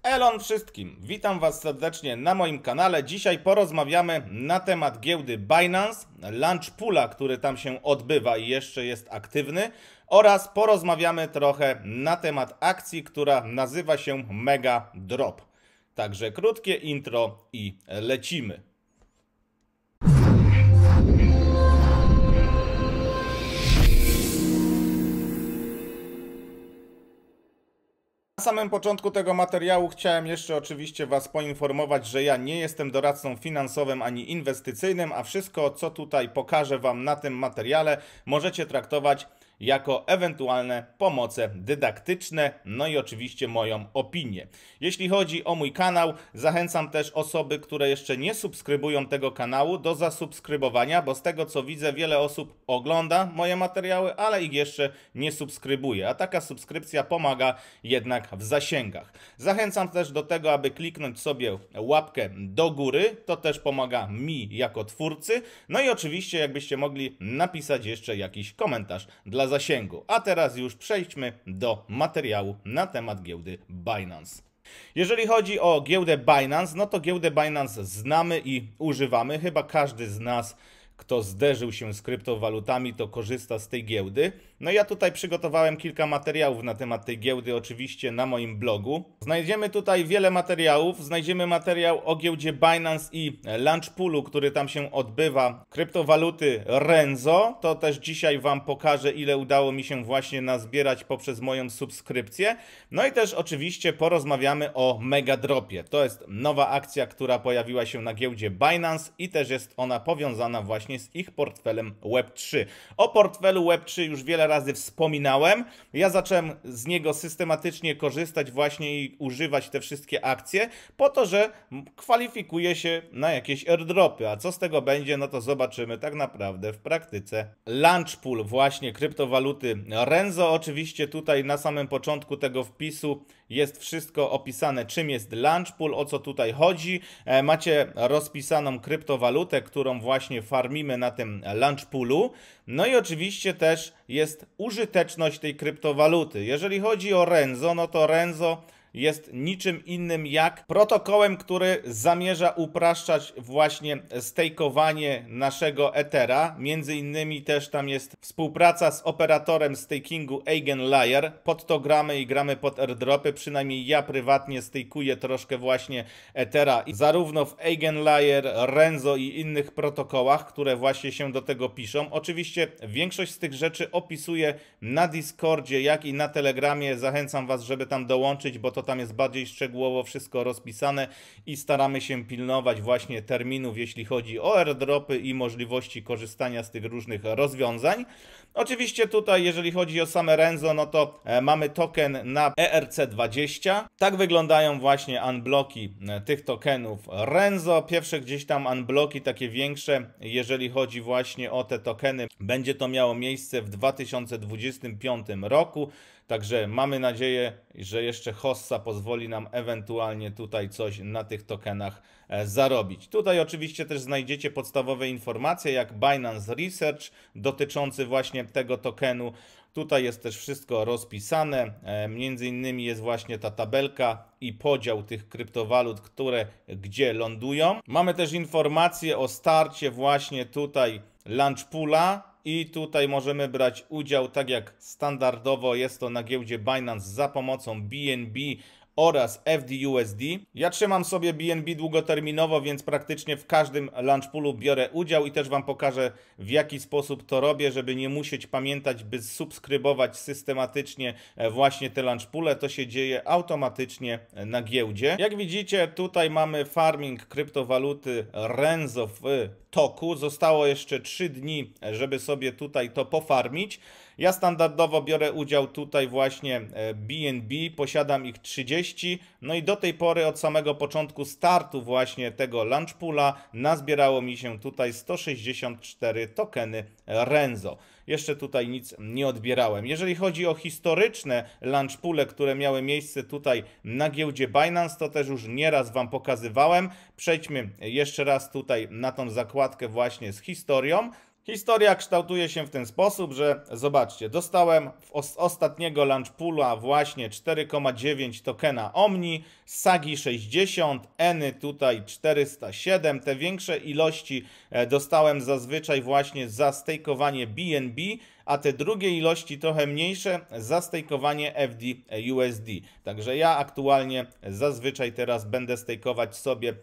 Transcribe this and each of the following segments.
Elon wszystkim, witam Was serdecznie na moim kanale. Dzisiaj porozmawiamy na temat giełdy Binance, launch poola, który tam się odbywa i jeszcze jest aktywny, oraz porozmawiamy trochę na temat akcji, która nazywa się Mega Drop. Także krótkie intro i lecimy. Na samym początku tego materiału chciałem jeszcze oczywiście Was poinformować, że ja nie jestem doradcą finansowym ani inwestycyjnym, a wszystko, co tutaj pokażę Wam na tym materiale, możecie traktować jako ewentualne pomoce dydaktyczne, no i oczywiście moją opinię. Jeśli chodzi o mój kanał, zachęcam też osoby, które jeszcze nie subskrybują tego kanału, do zasubskrybowania, bo z tego co widzę, wiele osób ogląda moje materiały, ale ich jeszcze nie subskrybuje, a taka subskrypcja pomaga jednak w zasięgach. Zachęcam też do tego, aby kliknąć sobie łapkę do góry, to też pomaga mi jako twórcy, no i oczywiście jakbyście mogli napisać jeszcze jakiś komentarz dla zasięgu. A teraz już przejdźmy do materiału na temat giełdy Binance. Jeżeli chodzi o giełdę Binance, no to giełdę Binance znamy i używamy. Chyba każdy z nas, kto zderzył się z kryptowalutami, to korzysta z tej giełdy. No ja tutaj przygotowałem kilka materiałów na temat tej giełdy, oczywiście na moim blogu. Znajdziemy tutaj wiele materiałów. Znajdziemy materiał o giełdzie Binance i launch poolu, który tam się odbywa, kryptowaluty Renzo. To też dzisiaj Wam pokażę, ile udało mi się właśnie nazbierać poprzez moją subskrypcję. No i też oczywiście porozmawiamy o Mega Dropie. To jest nowa akcja, która pojawiła się na giełdzie Binance i też jest ona powiązana właśnie z ich portfelem Web3. O portfelu Web3 już wiele razy wspominałem. Ja zacząłem z niego systematycznie korzystać właśnie i używać te wszystkie akcje po to, że kwalifikuje się na jakieś airdropy. A co z tego będzie, no to zobaczymy tak naprawdę w praktyce. Launch pool właśnie kryptowaluty Renzo. Oczywiście tutaj na samym początku tego wpisu jest wszystko opisane, czym jest launch pool, o co tutaj chodzi. Macie rozpisaną kryptowalutę, którą właśnie farmimy na tym launch poolu. No i oczywiście też jest użyteczność tej kryptowaluty. Jeżeli chodzi o Renzo, no to Renzo jest niczym innym jak protokołem, który zamierza upraszczać właśnie stakeowanie naszego Ethera. Między innymi też tam jest współpraca z operatorem stakingu Eigenlayer. Pod to gramy i gramy pod airdropy. Przynajmniej ja prywatnie stejkuję troszkę właśnie Ethera. I zarówno w Eigenlayer, Renzo i innych protokołach, które właśnie się do tego piszą. Oczywiście większość z tych rzeczy opisuję na Discordzie, jak i na Telegramie. Zachęcam Was, żeby tam dołączyć, bo to tam jest bardziej szczegółowo wszystko rozpisane i staramy się pilnować właśnie terminów, jeśli chodzi o airdropy i możliwości korzystania z tych różnych rozwiązań. Oczywiście tutaj, jeżeli chodzi o same Renzo, no to mamy token na ERC20. Tak wyglądają właśnie unblocki tych tokenów Renzo. Pierwsze gdzieś tam unblocki takie większe, jeżeli chodzi właśnie o te tokeny, będzie to miało miejsce w 2025 roku. Także mamy nadzieję, że jeszcze Hossa pozwoli nam ewentualnie tutaj coś na tych tokenach zarobić. Tutaj oczywiście też znajdziecie podstawowe informacje jak Binance Research dotyczący właśnie tego tokenu. Tutaj jest też wszystko rozpisane, między innymi jest właśnie ta tabelka i podział tych kryptowalut, które gdzie lądują. Mamy też informacje o starcie właśnie tutaj launch poola. I tutaj możemy brać udział, tak jak standardowo jest to na giełdzie Binance, za pomocą BNB oraz FDUSD. Ja trzymam sobie BNB długoterminowo, więc praktycznie w każdym launch poolu biorę udział i też Wam pokażę, w jaki sposób to robię, żeby nie musieć pamiętać, by subskrybować systematycznie właśnie te launch poole. To się dzieje automatycznie na giełdzie. Jak widzicie, tutaj mamy farming kryptowaluty Renzo w toku. Zostało jeszcze 3 dni, żeby sobie tutaj to pofarmić. Ja standardowo biorę udział tutaj właśnie BNB, posiadam ich 30, no i do tej pory od samego początku startu właśnie tego launch poola nazbierało mi się tutaj 164 tokeny Renzo. Jeszcze tutaj nic nie odbierałem. Jeżeli chodzi o historyczne launch poole, które miały miejsce tutaj na giełdzie Binance, to też już nieraz Wam pokazywałem. Przejdźmy jeszcze raz tutaj na tą zakładkę właśnie z historią. Historia kształtuje się w ten sposób, że zobaczcie, dostałem z ostatniego launch poola właśnie 4,9 tokena Omni, Sagi 60, Eny tutaj 407. Te większe ilości dostałem zazwyczaj właśnie za stejkowanie BNB, a te drugie ilości trochę mniejsze za stejkowanie FD/USD. Także ja aktualnie zazwyczaj teraz będę stejkować sobie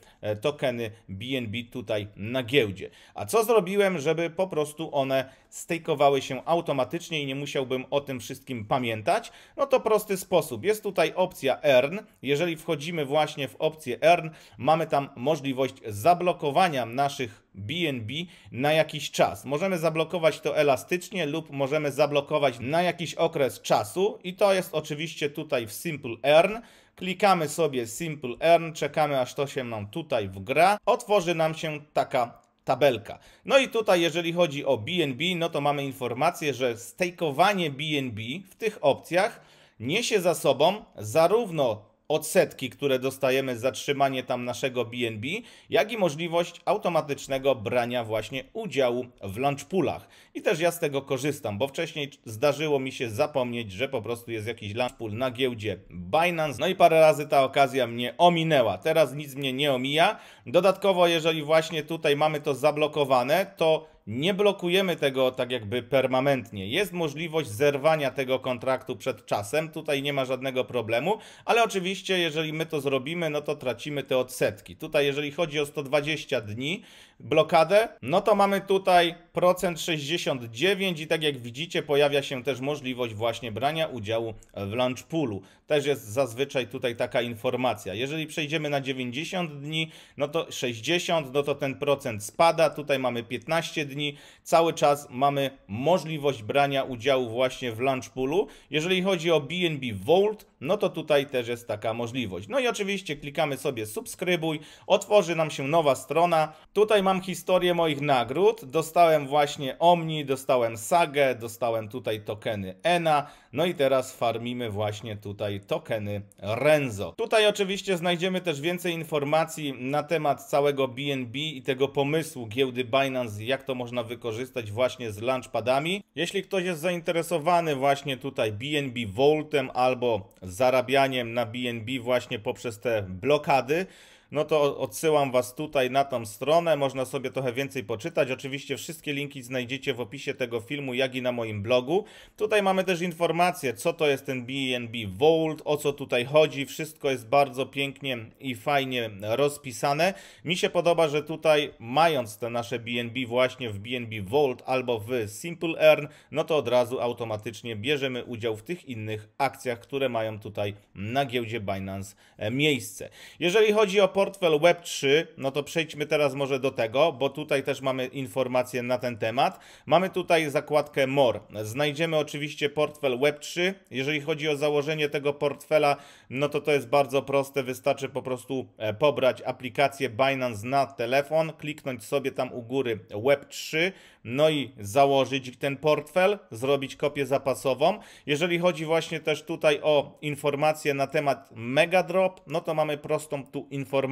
tokeny BNB tutaj na giełdzie. A co zrobiłem, żeby po prostu one stejkowały się automatycznie i nie musiałbym o tym wszystkim pamiętać? No to prosty sposób. Jest tutaj opcja Earn. Jeżeli wchodzimy właśnie w opcję Earn, mamy tam możliwość zablokowania naszych BNB na jakiś czas. Możemy zablokować to elastycznie lub możemy zablokować na jakiś okres czasu i to jest oczywiście tutaj w Simple Earn. Klikamy sobie Simple Earn, czekamy aż to się nam tutaj wgra. Otworzy nam się taka tabelka. No i tutaj jeżeli chodzi o BNB, no to mamy informację, że stejkowanie BNB w tych opcjach niesie za sobą zarówno odsetki, które dostajemy za trzymanie tam naszego BNB, jak i możliwość automatycznego brania właśnie udziału w launch poolach. I też ja z tego korzystam, bo wcześniej zdarzyło mi się zapomnieć, że po prostu jest jakiś launch pool na giełdzie Binance. No i parę razy ta okazja mnie ominęła. Teraz nic mnie nie omija. Dodatkowo, jeżeli właśnie tutaj mamy to zablokowane, to nie blokujemy tego tak jakby permanentnie. Jest możliwość zerwania tego kontraktu przed czasem. Tutaj nie ma żadnego problemu, ale oczywiście jeżeli my to zrobimy, no to tracimy te odsetki. Tutaj jeżeli chodzi o 120 dni blokadę, no to mamy tutaj procent 69 i tak jak widzicie pojawia się też możliwość właśnie brania udziału w launch poolu. Też jest zazwyczaj tutaj taka informacja. Jeżeli przejdziemy na 90 dni, no to 60, no to ten procent spada. Tutaj mamy 15 dni. Cały czas mamy możliwość brania udziału właśnie w launch poolu. Jeżeli chodzi o BNB Vault, no to tutaj też jest taka możliwość. No i oczywiście klikamy sobie subskrybuj, otworzy nam się nowa strona. Tutaj mam historię moich nagród. Dostałem właśnie Omni, dostałem Sagę, dostałem tutaj tokeny ENA, no i teraz farmimy właśnie tutaj tokeny Renzo. Tutaj oczywiście znajdziemy też więcej informacji na temat całego BNB i tego pomysłu giełdy Binance, jak to można wykorzystać właśnie z launchpadami. Jeśli ktoś jest zainteresowany właśnie tutaj BNB Vaultem albo zarabianiem na BNB właśnie poprzez te blokady, no to odsyłam Was tutaj na tą stronę, można sobie trochę więcej poczytać. Oczywiście wszystkie linki znajdziecie w opisie tego filmu, jak i na moim blogu. Tutaj mamy też informacje, co to jest ten BNB Vault, o co tutaj chodzi. Wszystko jest bardzo pięknie i fajnie rozpisane. Mi się podoba, że tutaj mając te nasze BNB właśnie w BNB Vault albo w Simple Earn, no to od razu automatycznie bierzemy udział w tych innych akcjach, które mają tutaj na giełdzie Binance miejsce. Jeżeli chodzi o portfel Web3, no to przejdźmy teraz może do tego, bo tutaj też mamy informacje na ten temat. Mamy tutaj zakładkę More. Znajdziemy oczywiście portfel Web3. Jeżeli chodzi o założenie tego portfela, no to jest bardzo proste. Wystarczy po prostu pobrać aplikację Binance na telefon, kliknąć sobie tam u góry Web3, no i założyć ten portfel, zrobić kopię zapasową. Jeżeli chodzi właśnie też tutaj o informacje na temat Megadrop, no to mamy prostą tu informację.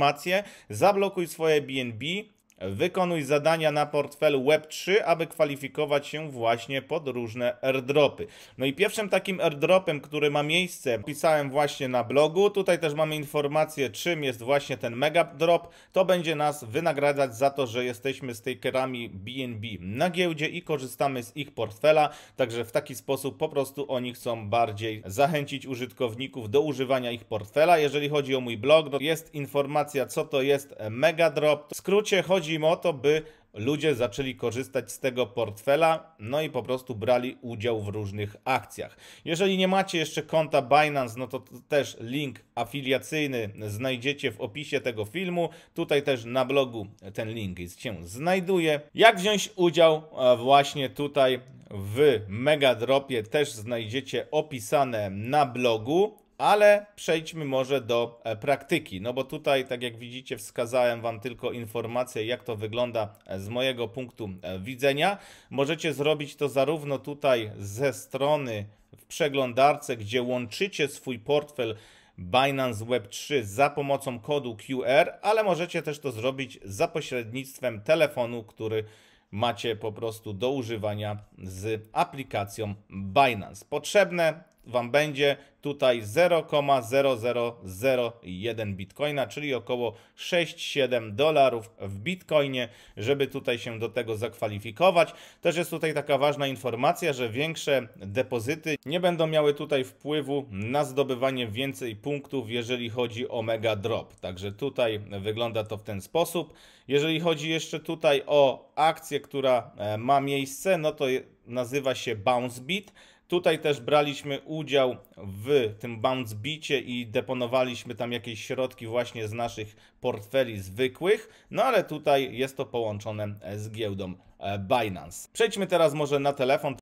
Zablokuj swoje BNB, wykonuj zadania na portfelu Web3, aby kwalifikować się właśnie pod różne airdropy. No i pierwszym takim airdropem, który ma miejsce, pisałem właśnie na blogu. Tutaj też mamy informację, czym jest właśnie ten Megadrop. To będzie nas wynagradzać za to, że jesteśmy stakerami BNB na giełdzie i korzystamy z ich portfela. Także w taki sposób po prostu oni chcą bardziej zachęcić użytkowników do używania ich portfela. Jeżeli chodzi o mój blog, no jest informacja, co to jest Megadrop. W skrócie chodzi im o to, by ludzie zaczęli korzystać z tego portfela, no i po prostu brali udział w różnych akcjach. Jeżeli nie macie jeszcze konta Binance, no to też link afiliacyjny znajdziecie w opisie tego filmu. Tutaj też na blogu ten link się znajduje. Jak wziąć udział właśnie tutaj w Megadropie też znajdziecie opisane na blogu. Ale przejdźmy może do praktyki, no bo tutaj, tak jak widzicie, wskazałem Wam tylko informację, jak to wygląda z mojego punktu widzenia. Możecie zrobić to zarówno tutaj ze strony w przeglądarce, gdzie łączycie swój portfel Binance Web3 za pomocą kodu QR, ale możecie też to zrobić za pośrednictwem telefonu, który macie po prostu do używania z aplikacją Binance. Potrzebne Wam będzie tutaj 0,0001 bitcoina, czyli około 6-7 dolarów w bitcoinie, żeby tutaj się do tego zakwalifikować. Też jest tutaj taka ważna informacja, że większe depozyty nie będą miały tutaj wpływu na zdobywanie więcej punktów, jeżeli chodzi o mega drop. Także tutaj wygląda to w ten sposób. Jeżeli chodzi jeszcze tutaj o akcję, która ma miejsce, no to nazywa się BounceBeat. Tutaj też braliśmy udział w tym BounceBeacie i deponowaliśmy tam jakieś środki właśnie z naszych portfeli zwykłych, no ale tutaj jest to połączone z giełdą Binance. Przejdźmy teraz może na telefon. W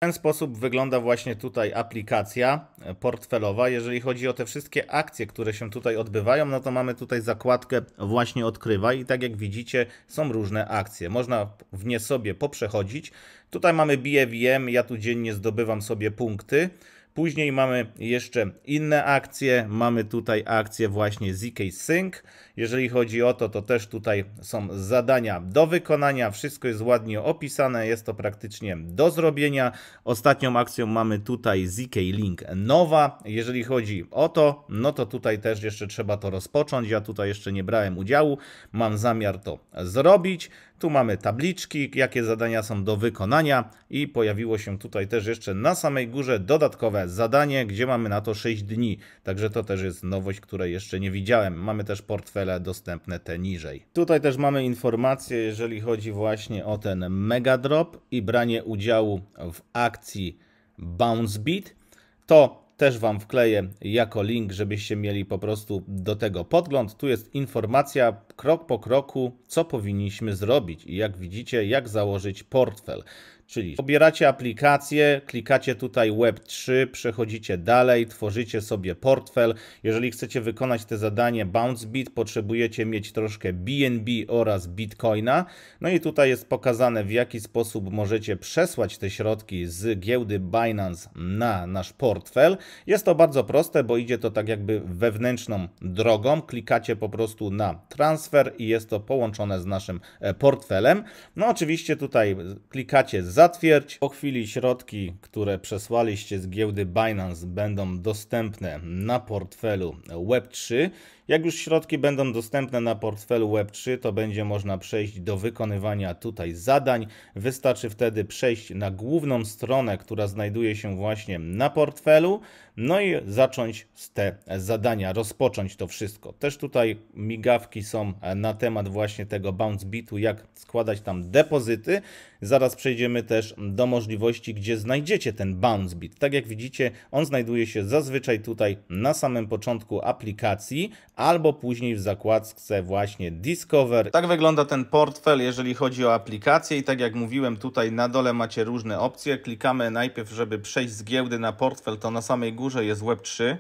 ten sposób wygląda właśnie tutaj aplikacja portfelowa. Jeżeli chodzi o te wszystkie akcje, które się tutaj odbywają, no to mamy tutaj zakładkę właśnie odkrywaj i tak jak widzicie są różne akcje. Można w nie sobie poprzechodzić. Tutaj mamy BAVM, ja tu dziennie zdobywam sobie punkty. Później mamy jeszcze inne akcje, mamy tutaj akcję właśnie ZK Sync. Jeżeli chodzi o to, to też tutaj są zadania do wykonania, wszystko jest ładnie opisane, jest to praktycznie do zrobienia. Ostatnią akcją mamy tutaj ZK Link Nowa. Jeżeli chodzi o to, no to tutaj też jeszcze trzeba to rozpocząć. Ja tutaj jeszcze nie brałem udziału, mam zamiar to zrobić. Tu mamy tabliczki, jakie zadania są do wykonania i pojawiło się tutaj też jeszcze na samej górze dodatkowe zadanie, gdzie mamy na to 6 dni. Także to też jest nowość, której jeszcze nie widziałem. Mamy też portfele dostępne te niżej. Tutaj też mamy informacje, jeżeli chodzi właśnie o ten mega drop i branie udziału w akcji BounceBeat. To też Wam wkleję jako link, żebyście mieli po prostu do tego podgląd. Tu jest informacja krok po kroku, co powinniśmy zrobić i jak widzicie, jak założyć portfel. Czyli pobieracie aplikację, klikacie tutaj Web3, przechodzicie dalej, tworzycie sobie portfel. Jeżeli chcecie wykonać te zadanie BounceBeat, potrzebujecie mieć troszkę BNB oraz Bitcoina. No i tutaj jest pokazane, w jaki sposób możecie przesłać te środki z giełdy Binance na nasz portfel. Jest to bardzo proste, bo idzie to tak jakby wewnętrzną drogą. Klikacie po prostu na transfer i jest to połączone z naszym portfelem. No oczywiście tutaj klikacie zatwierdź. Po chwili środki, które przesłaliście z giełdy Binance, będą dostępne na portfelu Web3. Jak już środki będą dostępne na portfelu Web3, to będzie można przejść do wykonywania tutaj zadań. Wystarczy wtedy przejść na główną stronę, która znajduje się właśnie na portfelu, no i zacząć z te zadania, rozpocząć to wszystko. Też tutaj migawki są na temat właśnie tego BounceBeatu, jak składać tam depozyty. Zaraz przejdziemy też do możliwości, gdzie znajdziecie ten BounceBeat. Tak jak widzicie, on znajduje się zazwyczaj tutaj na samym początku aplikacji, albo później w zakładce właśnie Discover. Tak wygląda ten portfel, jeżeli chodzi o aplikację i tak jak mówiłem, tutaj na dole macie różne opcje. Klikamy najpierw, żeby przejść z giełdy na portfel, to na samej górze jest Web3.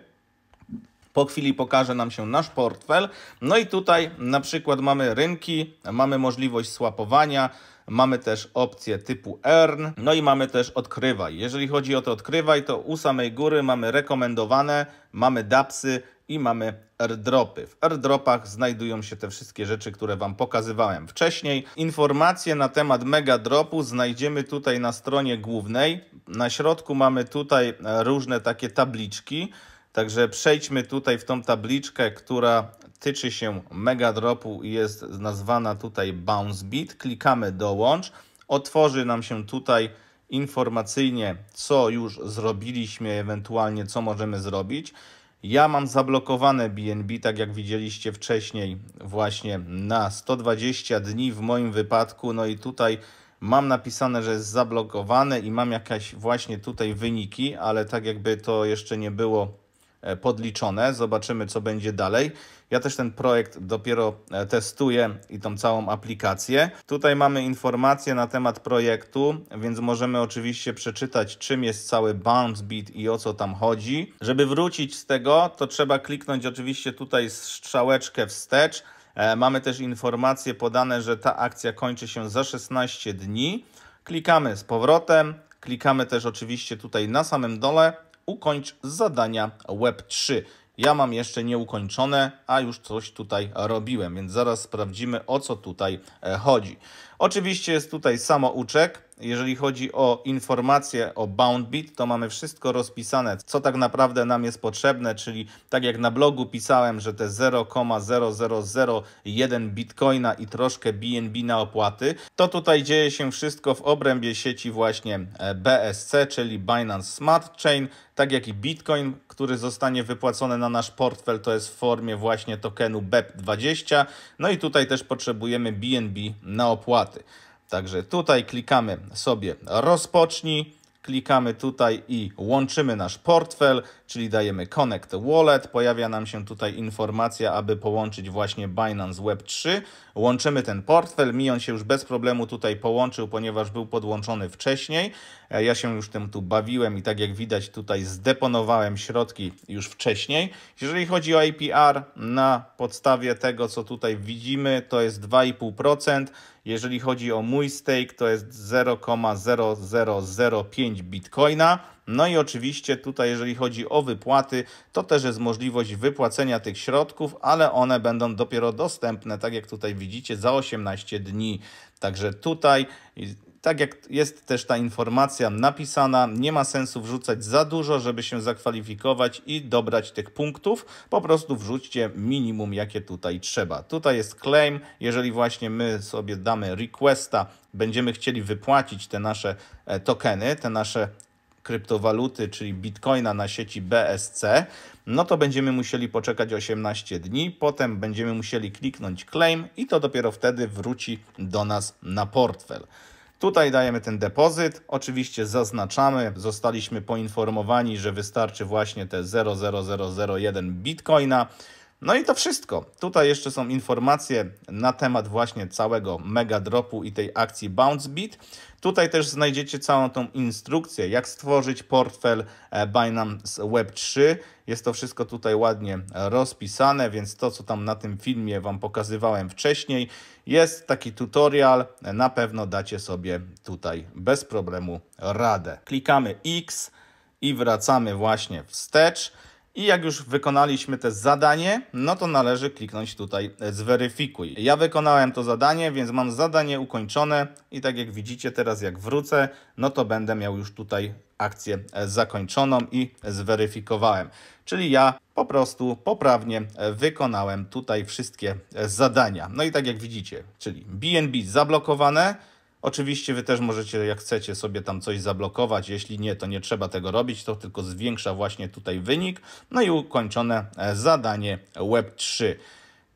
Po chwili pokaże nam się nasz portfel. No i tutaj na przykład mamy rynki, mamy możliwość swapowania, mamy też opcję typu earn, no i mamy też odkrywaj. Jeżeli chodzi o to odkrywaj, to u samej góry mamy rekomendowane, mamy dAppsy i mamy airdropy. W airdropach znajdują się te wszystkie rzeczy, które Wam pokazywałem wcześniej. Informacje na temat mega dropu znajdziemy tutaj na stronie głównej. Na środku mamy tutaj różne takie tabliczki. Także przejdźmy tutaj w tą tabliczkę, która tyczy się mega dropu i jest nazwana tutaj BounceBeat. Klikamy dołącz. Otworzy nam się tutaj informacyjnie, co już zrobiliśmy, ewentualnie co możemy zrobić. Ja mam zablokowane BNB, tak jak widzieliście wcześniej, właśnie na 120 dni w moim wypadku. No i tutaj mam napisane, że jest zablokowane i mam jakieś właśnie tutaj wyniki, ale tak jakby to jeszcze nie było podliczone. Zobaczymy, co będzie dalej. Ja też ten projekt dopiero testuję i tą całą aplikację. Tutaj mamy informacje na temat projektu, więc możemy oczywiście przeczytać, czym jest cały BounceBeat i o co tam chodzi. Żeby wrócić z tego, to trzeba kliknąć oczywiście tutaj strzałeczkę wstecz. Mamy też informacje podane, że ta akcja kończy się za 16 dni. Klikamy z powrotem. Klikamy też oczywiście tutaj na samym dole ukończ zadania Web3. ja mam jeszcze nieukończone, a już coś tutaj robiłem, więc zaraz sprawdzimy, o co tutaj chodzi. Oczywiście jest tutaj samouczek. Jeżeli chodzi o informacje o BoundBeat, to mamy wszystko rozpisane, co tak naprawdę nam jest potrzebne, czyli tak jak na blogu pisałem, że te 0,0001 bitcoina i troszkę BNB na opłaty, to tutaj dzieje się wszystko w obrębie sieci właśnie BSC, czyli Binance Smart Chain, tak jak i Bitcoin, który zostanie wypłacony na nasz portfel, to jest w formie właśnie tokenu BEP20, no i tutaj też potrzebujemy BNB na opłaty. Także tutaj klikamy sobie rozpocznij, klikamy tutaj i łączymy nasz portfel, czyli dajemy Connect Wallet, pojawia nam się tutaj informacja, aby połączyć właśnie Binance Web 3, łączymy ten portfel, mi on się już bez problemu tutaj połączył, ponieważ był podłączony wcześniej, ja się już tym tu bawiłem i tak jak widać tutaj zdeponowałem środki już wcześniej. Jeżeli chodzi o APR, na podstawie tego co tutaj widzimy, to jest 2,5%, jeżeli chodzi o mój stake, to jest 0,0005 bitcoina. No i oczywiście tutaj, jeżeli chodzi o wypłaty, to też jest możliwość wypłacenia tych środków, ale one będą dopiero dostępne, tak jak tutaj widzicie, za 18 dni. Także tutaj, tak jak jest też ta informacja napisana, nie ma sensu wrzucać za dużo, żeby się zakwalifikować i dobrać tych punktów. Po prostu wrzućcie minimum, jakie tutaj trzeba. Tutaj jest claim, jeżeli właśnie my sobie damy requesta, będziemy chcieli wypłacić te nasze tokeny, te nasze kryptowaluty, czyli bitcoina na sieci BSC, no to będziemy musieli poczekać 18 dni, potem będziemy musieli kliknąć claim i to dopiero wtedy wróci do nas na portfel. Tutaj dajemy ten depozyt, oczywiście zaznaczamy, zostaliśmy poinformowani, że wystarczy właśnie te 0,0001 bitcoina. No i to wszystko. Tutaj jeszcze są informacje na temat właśnie całego mega dropu i tej akcji BounceBeat. Tutaj też znajdziecie całą tą instrukcję, jak stworzyć portfel Binance Web 3. Jest to wszystko tutaj ładnie rozpisane, więc to, co tam na tym filmie Wam pokazywałem wcześniej, jest taki tutorial. Na pewno dacie sobie tutaj bez problemu radę. Klikamy X i wracamy właśnie wstecz. I jak już wykonaliśmy to zadanie, no to należy kliknąć tutaj zweryfikuj. Ja wykonałem to zadanie, więc mam zadanie ukończone i tak jak widzicie teraz jak wrócę, no to będę miał już tutaj akcję zakończoną i zweryfikowałem. Czyli ja po prostu poprawnie wykonałem tutaj wszystkie zadania. No i tak jak widzicie, czyli BNB zablokowane. Oczywiście Wy też możecie, jak chcecie, sobie tam coś zablokować. Jeśli nie, to nie trzeba tego robić. To tylko zwiększa właśnie tutaj wynik. No i ukończone zadanie Web 3.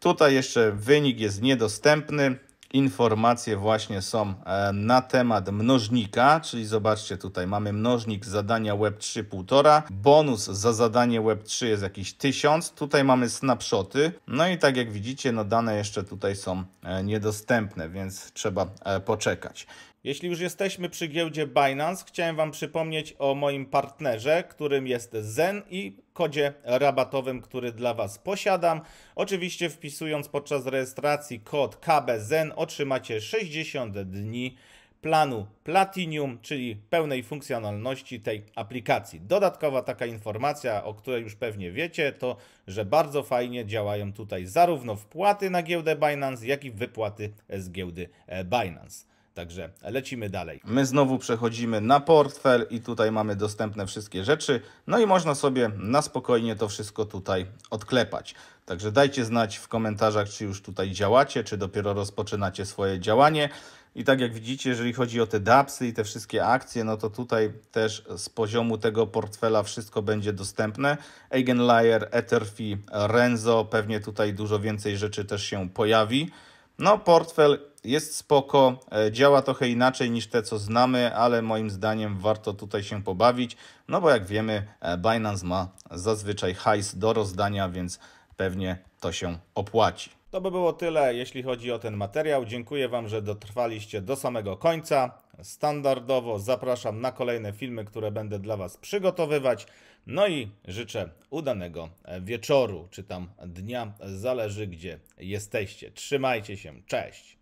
Tutaj jeszcze wynik jest niedostępny. Informacje właśnie są na temat mnożnika, czyli zobaczcie tutaj mamy mnożnik zadania Web 3 1,5. Bonus za zadanie Web 3 jest jakiś 1000. Tutaj mamy snapshoty. No i tak jak widzicie, no dane jeszcze tutaj są niedostępne, więc trzeba poczekać. Jeśli już jesteśmy przy giełdzie Binance, chciałem Wam przypomnieć o moim partnerze, którym jest Zen i kodzie rabatowym, który dla Was posiadam. Oczywiście wpisując podczas rejestracji kod KBZEN otrzymacie 60 dni planu Platinum, czyli pełnej funkcjonalności tej aplikacji. Dodatkowa taka informacja, o której już pewnie wiecie, to że bardzo fajnie działają tutaj zarówno wpłaty na giełdę Binance, jak i wypłaty z giełdy Binance. Także lecimy dalej. My znowu przechodzimy na portfel i tutaj mamy dostępne wszystkie rzeczy. No i można sobie na spokojnie to wszystko tutaj odklepać. Także dajcie znać w komentarzach, czy już tutaj działacie, czy dopiero rozpoczynacie swoje działanie. I tak jak widzicie, jeżeli chodzi o te dApsy i te wszystkie akcje, no to tutaj też z poziomu tego portfela wszystko będzie dostępne. Eigenlayer, Etherfi, Renzo, pewnie tutaj dużo więcej rzeczy też się pojawi. No portfel jest spoko, działa trochę inaczej niż te co znamy, ale moim zdaniem warto tutaj się pobawić, no bo jak wiemy Binance ma zazwyczaj hajs do rozdania, więc pewnie to się opłaci. To by było tyle, jeśli chodzi o ten materiał. Dziękuję Wam, że dotrwaliście do samego końca. Standardowo zapraszam na kolejne filmy, które będę dla Was przygotowywać. No i życzę udanego wieczoru, czy tam dnia, zależy gdzie jesteście. Trzymajcie się, cześć!